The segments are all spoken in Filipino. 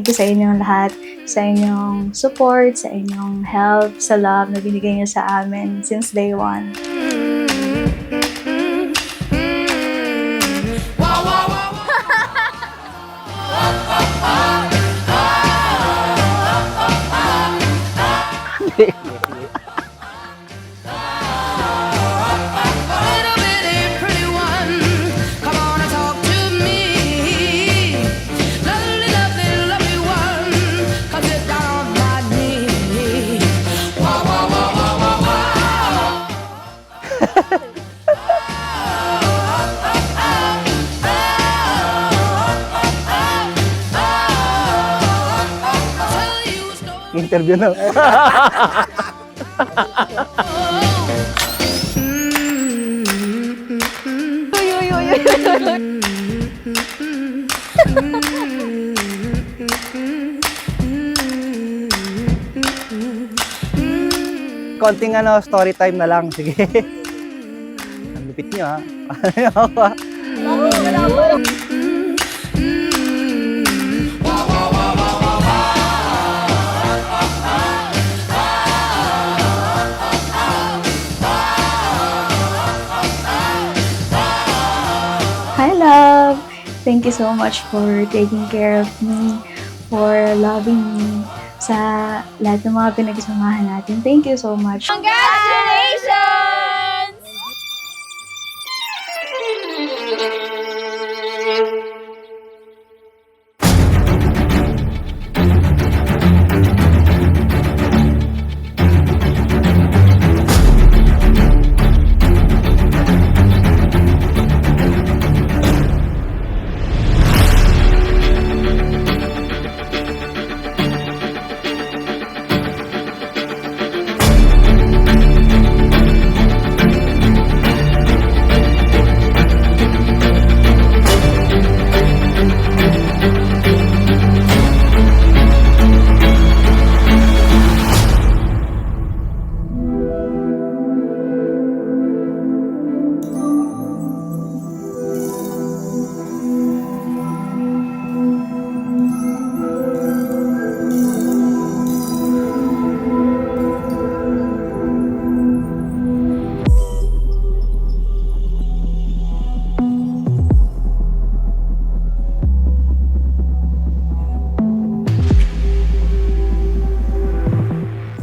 you sa inyong lahat, sa inyong support, sa inyong help, sa love na binigay niyo sa amin since day one. Interview na. Konting story time na lang. Sige. Ang lupit nyo ha. Hi, love! Thank you so much for taking care of me, for loving me, sa lahat ng mga pinagsamahan natin. Thank you so much. Congratulations!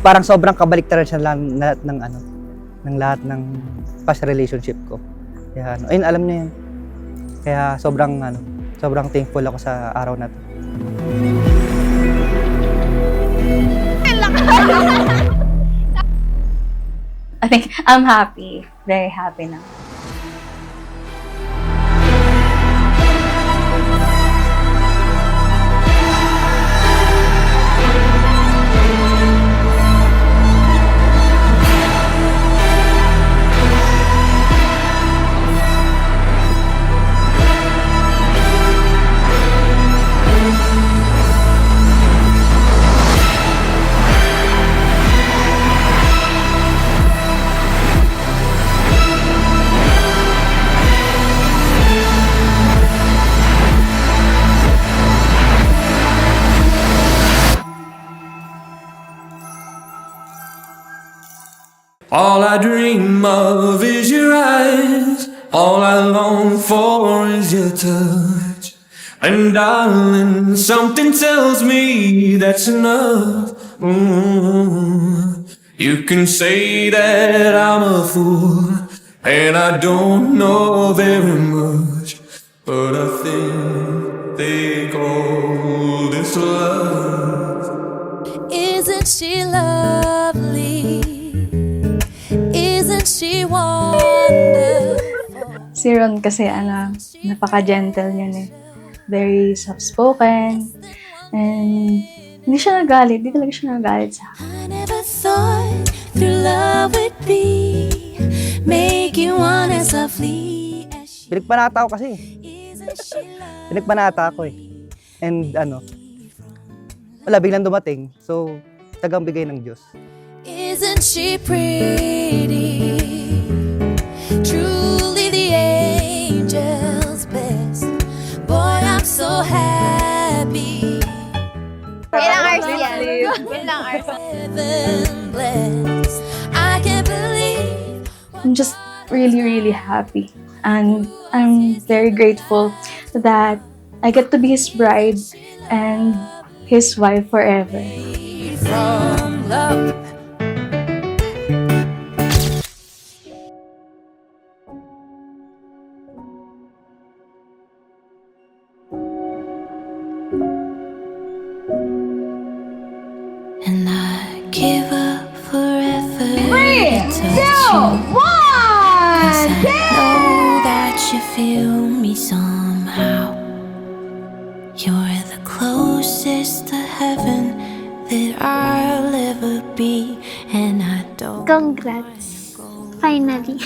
Parang sobrang kabaliktaran siya lang ng lahat ng past relationship ko. Kaya ayun, alam niya yun. Kaya sobrang thankful ako sa araw na to. I think I'm happy. Very happy now. All I dream of is your eyes. All I long for is your touch. And darling, something tells me that's enough. You can say that I'm a fool, and I don't know very much, but I think they call this love. Isn't she lovely? Isn't she wonderful? Si Ron kasi napaka-gentle niya eh. Very soft-spoken. And hindi siya nagalit. Hindi talaga siya nagalit sa akin. I never thought through love would be make you wanna softly as she Pinagpanata ako kasi. isn't she lovely? Pinagpanata ako eh. And wala, biglang dumating. So, tagang bigay ng Diyos. Isn't she pretty? Truly the angel's best. Boy, I'm so happy. Heaven blessed. I can't believe. I'm just really, really happy. And I'm very grateful that I get to be his bride and his wife forever. From love. And I give up forever. 3, 2, 1. I know that you feel me somehow. You're the closest to heaven that I'll ever be, and I don't. Congrats. Finally.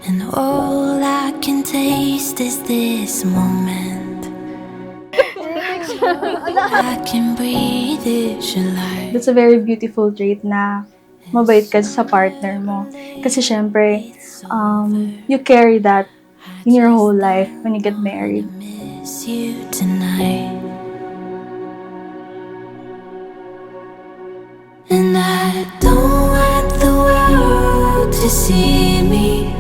And all I can taste is this moment. I can breathe it, your life. That's a very beautiful trait na mabait ka sa partner mo. Kasi syempre, you carry that in your whole life when you get married. Miss you tonight. And I don't want the world to see me,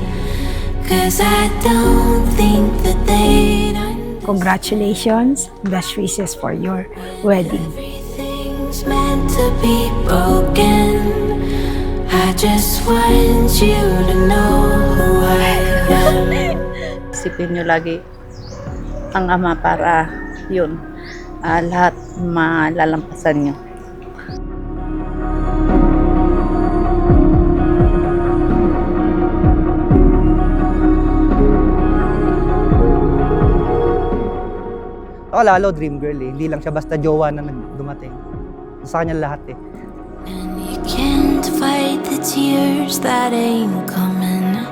'cause I don't think that they'd understand. Congratulations, best wishes for your wedding. Everything's meant to be broken. I just want you to know who I am. Isipin nyo lagi ang Ama para yun, lahat malalampasan nyo. Ako lalo, dream girl eh. Hindi lang siya basta jowa na dumating. Sa kanya lahat eh. And you can't fight the tears that ain't coming,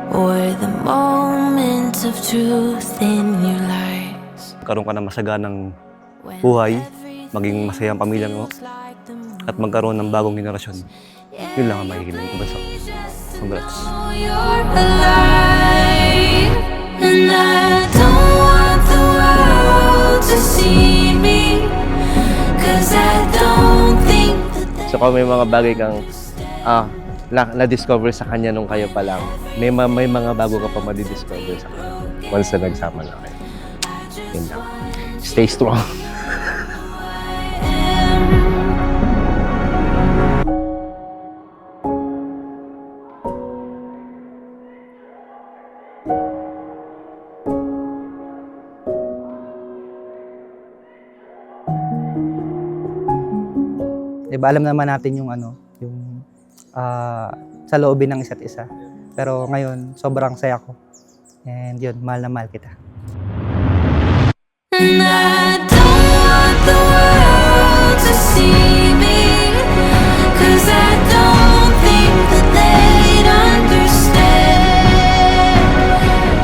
or the moments of truth in your lives. Karoon ka ng masaganang buhay, maging masayang pamilya mo, at magkaroon ng bagong henerasyon. Yun lang ang mahihiling ko basta. Congrats. You're alive, and I don't want the world to see me, 'cause I don't think that. So kung may mga bagay kang na-discover sa kanya nung kayo pa lang, may mga bago ka pa madidiscover sa kanya once na nagsama na kayo. Yun lang. Stay strong. Diba, alam naman natin yung sa loobin ng isa't isa. Pero ngayon, sobrang saya ko. And yun, mahal na mahal kita. And I don't want the world to see me, 'cause I don't think that they'd understand.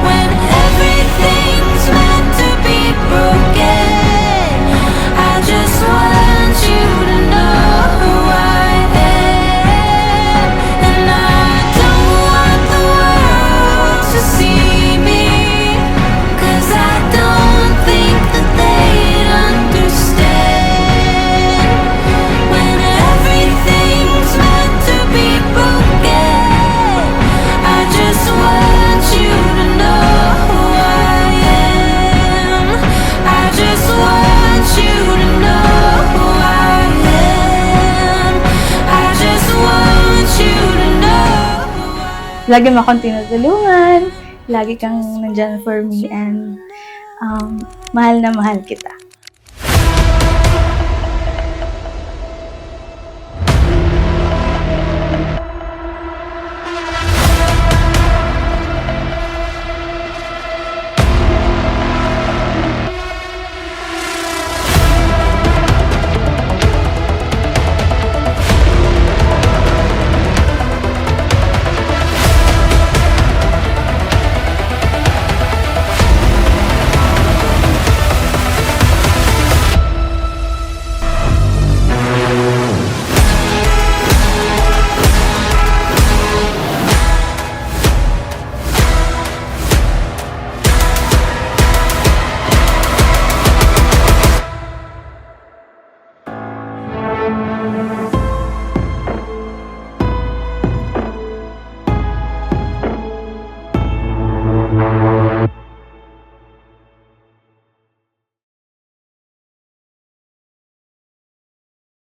When everything's meant to be broken, I just want you to know who I am. And I don't want the world to see me, 'cause I don't think that they'd understand. When everything's meant to be broken, I just want you to know who I am. I just want you to know who I am. I just want you to know who I am. Lagi mo akong tinutulungan, lagi kang nandyan for me, and mahal na mahal kita.